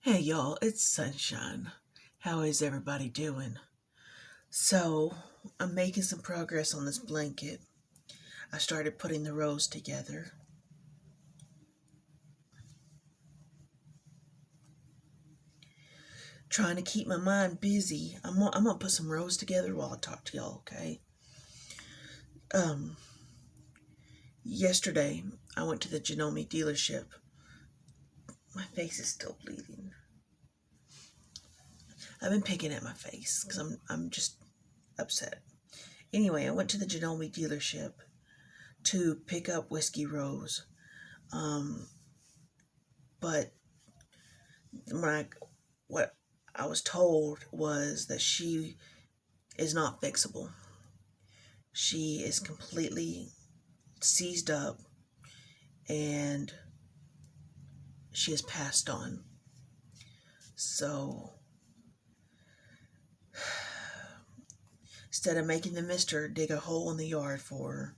Hey y'all, it's Sunshine. How is everybody doing? So, I'm making some progress on this blanket. I started putting the rows together. Trying to keep my mind busy. I'm gonna put some rows together while I talk to y'all, okay? Um, Yesterday, I went to the Genome dealership. My face is still bleeding. I've been picking at my face because I'm just upset. Anyway, I went to the Genome dealership to pick up Whiskey Rose. Um, but when what I was told was that she is not fixable. She is completely seized up and she has passed on. So instead of making the mister dig a hole in the yard for her,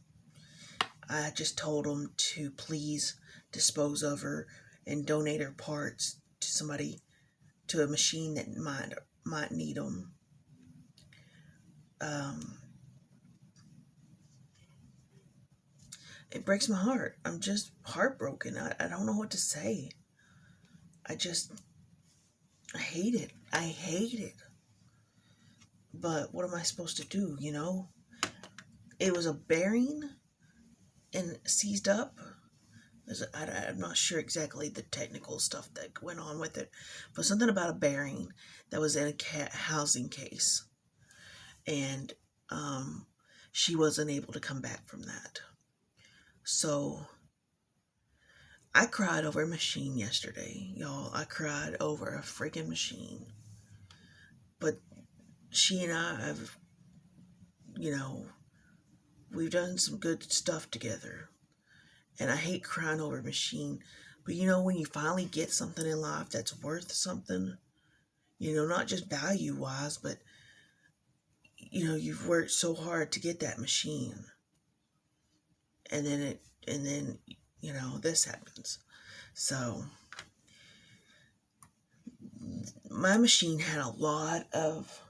I just told him to please dispose of her and donate her parts to somebody, to a machine that might need them. It breaks my heart. I'm just heartbroken. I don't know what to say. I just, I hate it. I hate it. But what am I supposed to do, you know? It was a bearing and seized up. I'm not sure exactly the technical stuff that went on with it, but something about a bearing that was in a housing case. And she wasn't able to come back from that. So I cried over a machine yesterday, y'all. I cried over a freaking machine. But she and I have, you know, we've done some good stuff together. And I hate crying over a machine. But you know, when you finally get something in life that's worth something, you know, not just value wise, but, you know, you've worked so hard to get that machine. And then, you know, this happens. So, my machine had a lot of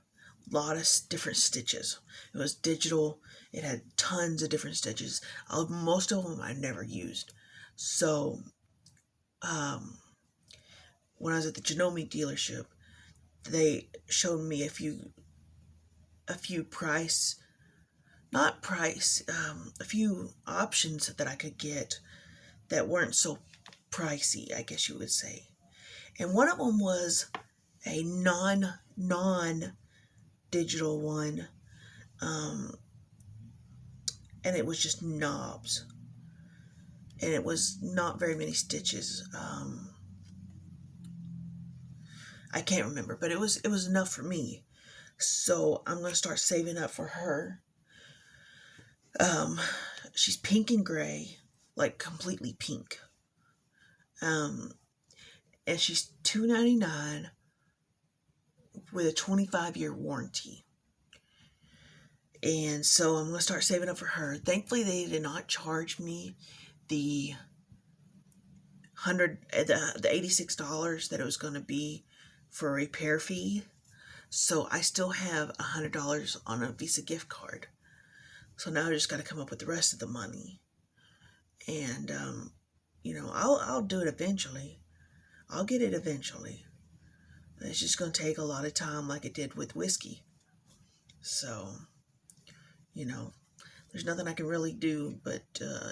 different stitches. It was digital. It had tons of different stitches. Most of them I never used. So, when I was at the Genome dealership, they showed me a few price, not price, a few options that I could get that weren't so pricey, I guess you would say. And one of them was a non digital one, and it was just knobs, and it was not very many stitches. I can't remember, but it was enough for me. So I'm gonna start saving up for her. She's pink and gray, like completely pink. And she's $2.99 with a 25-year warranty. And so I'm gonna start saving up for her. Thankfully, they did not charge me the the $86 that it was gonna be for a repair fee. So I still have $100 on a Visa gift card. So now I just got to come up with the rest of the money, and you know, I'll do it eventually. I'll get it eventually. It's just going to take a lot of time, like it did with whiskey. So, you know, there's nothing I can really do but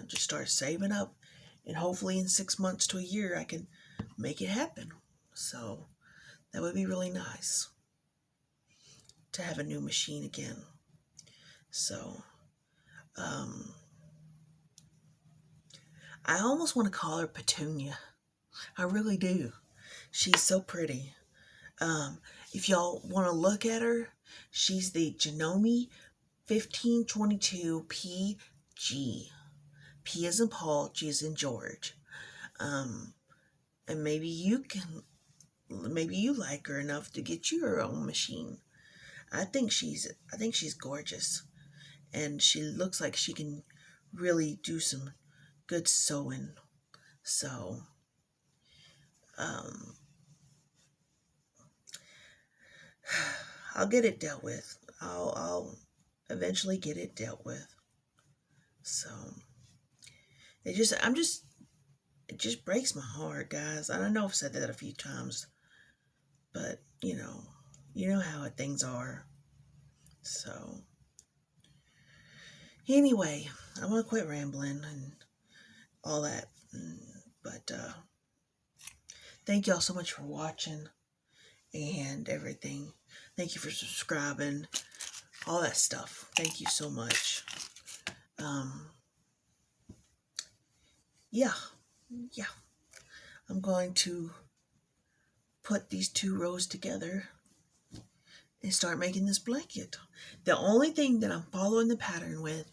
just start saving up, and hopefully in 6 months to a year I can make it happen. So that would be really nice to have a new machine again. So, I almost want to call her Petunia. I really do. She's so pretty. If y'all want to look at her, she's the Genome 1522 PG. P is in Paul, G is in George. And maybe you like her enough to get you her own machine. I think she's gorgeous, and she looks like she can really do some good sewing. So, I'll get it dealt with. I'll eventually get it dealt with. So it just breaks my heart, guys. And I know I've said that a few times, but you know how things are. So anyway, I'm gonna quit rambling and all that. But thank y'all so much for watching and everything. Thank you for subscribing, all that stuff. Thank you so much. Yeah. I'm going to put these 2 rows together and start making this blanket. The only thing that I'm following the pattern with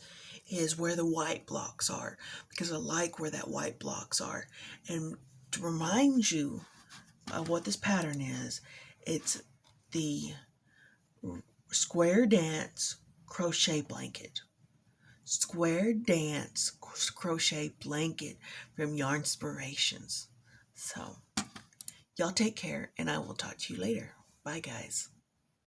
is where the white blocks are, because I like where that white blocks are. And to remind you of what this pattern is, it's the square dance crochet blanket. Square dance crochet blanket from Yarn Inspirations. So y'all take care, and I will talk to you later. Bye, guys.